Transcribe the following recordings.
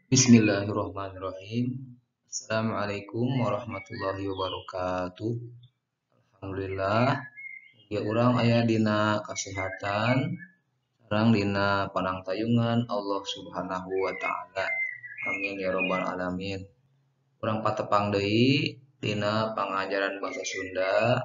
Bismillahirrahmanirrahim. Assalamualaikum warahmatullahi wabarakatuh. Alhamdulillah, ya urang aya dina kasehatan, sareng dina panangtayungan Allah Subhanahu wa taala. Amin ya rabbal alamin. Urang patepang deui dina pangajaran basa Sunda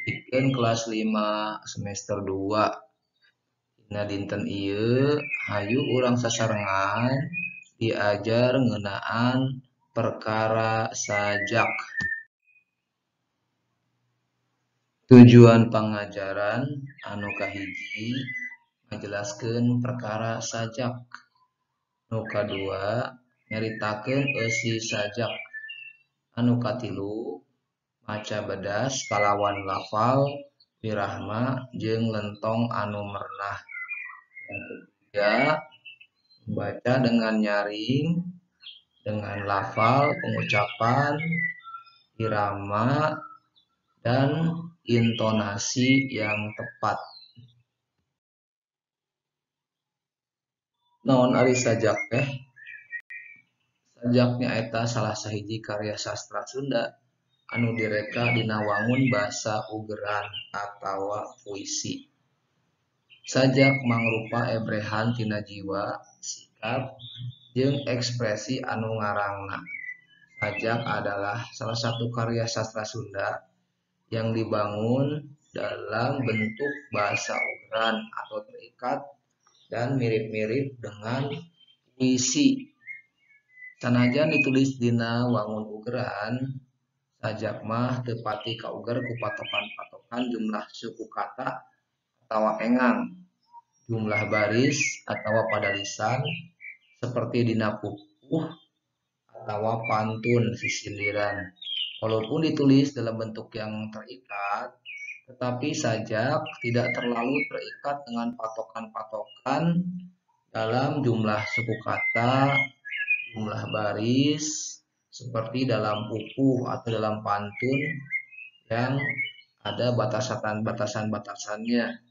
pikeun kelas 5 semester 2. Dina dinten ieu hayu urang sasarengan diajar ngeunaan perkara sajak. Tujuan pangajaran anu kahiji ngajelaskeun perkara sajak. Nu kadua nyaritakeun eusi sajak. Anu katilu maca bedas kalawan lafal wirahma jeung lentong anu mernah. Yang ketiga membaca dengan nyaring dengan lafal, pengucapan, irama, dan intonasi yang tepat. Naon ari sajak teh? Sajak nyaeta salah sahiji karya sastra Sunda anu direka dina wangun basa ugeran atawa puisi. Sajak mangrupa ebrehan tina jiwa, sikap, jeung ekspresi anu ngarangna. Sajak adalah salah satu karya sastra Sunda yang dibangun dalam bentuk bahasa ugeran atau terikat dan mirip-mirip dengan puisi. Sanajan ditulis dina wangun ugeran, sajak mah teu pati kauger ku patokan-patokan jumlah suku kata atawa engang, jumlah baris atawa padalisan seperti dina pupuh atawa pantun sisindiran. Walaupun ditulis dalam bentuk yang terikat, tetapi sajak tidak terlalu terikat dengan patokan-patokan dalam jumlah suku kata, jumlah baris, seperti dalam pupuh atau dalam pantun yang ada batasan-batasannya.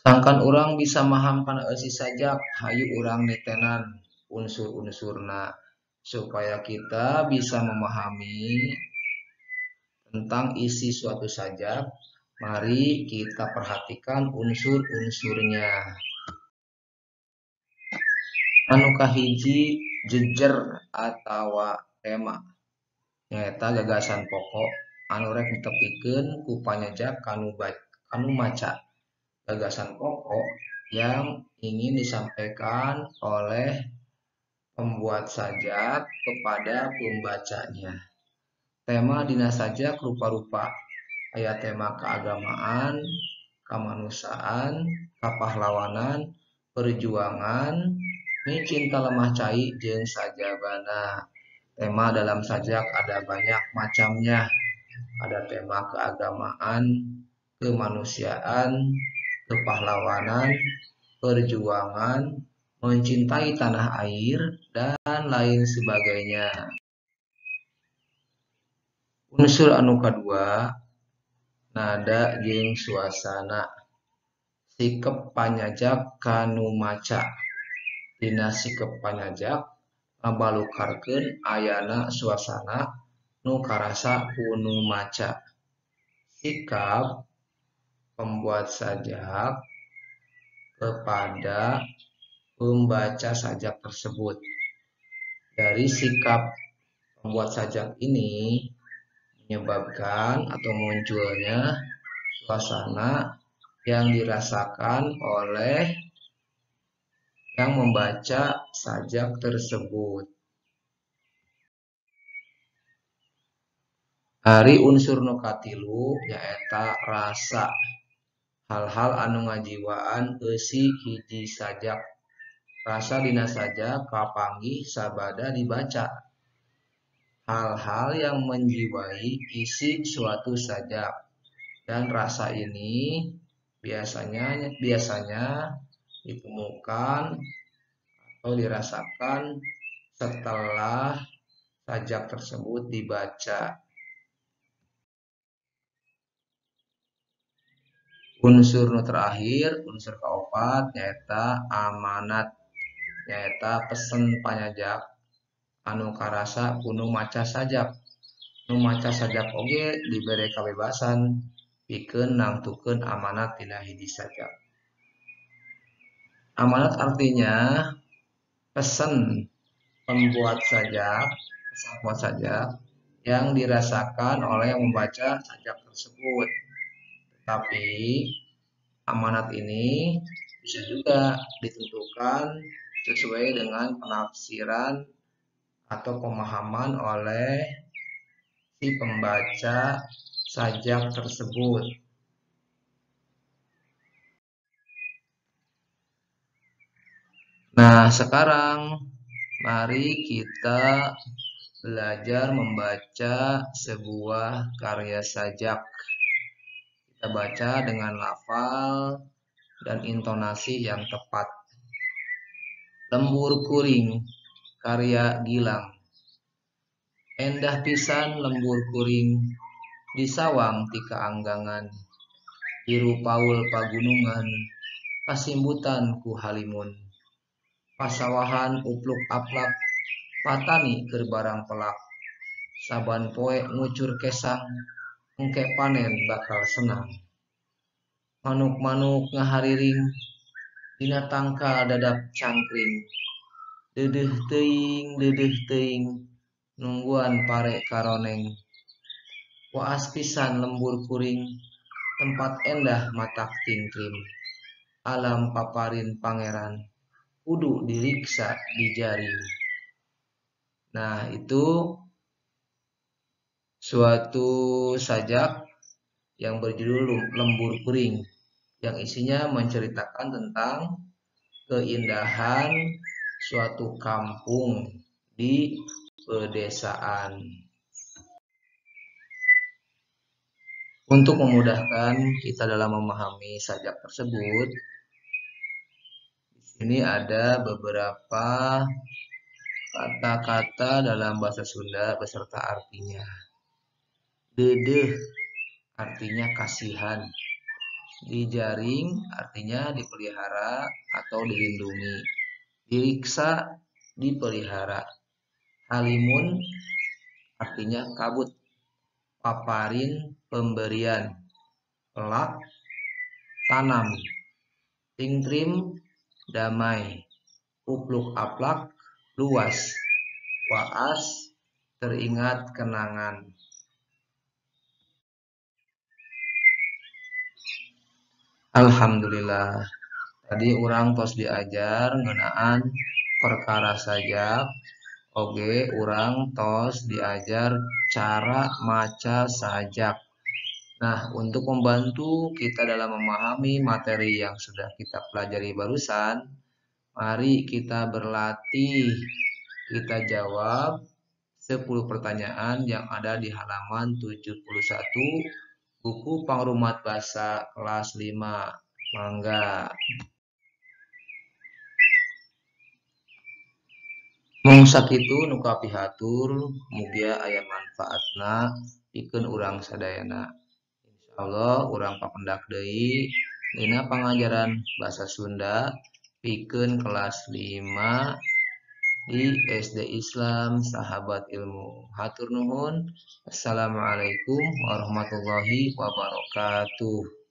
Sangkan urang bisa maham kana eusi sajak, hayu urang nitenan unsur-unsurna supaya kita bisa memahami tentang isi suatu sajak. Mari kita perhatikan unsur-unsurnya. Anu kahiji jejer atawa tema. Nyaeta gagasan pokok anu rek ditepikeun ku panyajak kanu maca. Gagasan pokok yang ingin disampaikan oleh pembuat sajak kepada pembacanya. Tema dina sajak rupa-rupa. Aya tema keagamaan, kemanusiaan, kapahlawanan, perjuangan, cinta lemah cai jeung sajabana. Tema dalam sajak ada banyak macamnya. Ada tema keagamaan, kemanusiaan, kepahlawanan, perjuangan, mencintai tanah air, dan lain sebagainya. Unsur anu kadua, nada jeung suasana. Sikep panyajak kanu maca. Dina sikep panyajak ngabalukarkeun ayana suasana nu karasa ku nu maca. Sikap pembuat sajak kepada pembaca sajak tersebut. Dari sikap pembuat sajak ini menyebabkan atau munculnya suasana yang dirasakan oleh yang membaca sajak tersebut. Ari unsur nu katilu nyaeta rasa. Hal-hal anu ngajiwaan eusi hiji sajak. Rasa dina sajak kapanggih sabada dibaca. Hal-hal yang menjiwai isi suatu sajak. Dan rasa ini biasanya ditemukan atau dirasakan setelah sajak tersebut dibaca. Unsur nu terakhir, unsur kaopat nyaeta amanat, nyaeta pesen panyajak anu karasa kudu maca sajak. Nu maca sajak oge dibere kabebasan pikeun nangtukeun amanat tina hiji sajak. Amanat artinya pesan pembuat sajak yang dirasakan oleh yang membaca sajak tersebut. Tapi amanat ini bisa juga ditentukan sesuai dengan penafsiran atau pemahaman oleh si pembaca sajak tersebut. Nah, sekarang mari kita belajar membaca sebuah karya sajak. Kita baca dengan lafal dan intonasi yang tepat. Lembur kuring, karya Gilang. Endah pisan lembur kuring, disawang ti kaanggangan. Hiru paul pagunungan, kasimbutan ku halimun. Pasawahan upluk aplak, patani keur barang pelak. Saban poe ngucur kesang, engke panen bakal senang. Manuk-manuk ngahariring, dina tangkal dadap cangkring. Dedeh teuing, nungguan pare karoneng. Waas pisan lembur kuring, tempat endah matak tingkring. Alam paparin pangeran, kudu diriksa di jaring. Nah, itu suatu sajak yang berjudul Lembur Kuring, yang isinya menceritakan tentang keindahan suatu kampung di pedesaan. Untuk memudahkan kita dalam memahami sajak tersebut, ini ada beberapa kata-kata dalam bahasa Sunda beserta artinya. Dedeh artinya kasihan. Dijaring artinya dipelihara atau dilindungi. Diriksa dipelihara. Halimun artinya kabut. Paparin pemberian. Pelak tanam. Tingtrim damai. Upluk aplak luas. Waas teringat kenangan. Alhamdulillah, tadi urang tos diajar ngeunaan perkara sajak, oge urang tos diajar cara maca sajak. Nah, untuk membantu kita dalam memahami materi yang sudah kita pelajari barusan, mari kita berlatih. Kita jawab 10 pertanyaan yang ada di halaman 71 buku Pangrumat Basa kelas 5. Mangga. Mung sakitu nu kapihatur mugia aya manfaatna pikeun urang sadayana. Insyaallah urang papendak deui dina pangajaran basa Sunda pikeun kelas 5 di SD Islam Sahabat Ilmu. Hatur nuhun. Assalamualaikum warahmatullahi wabarakatuh.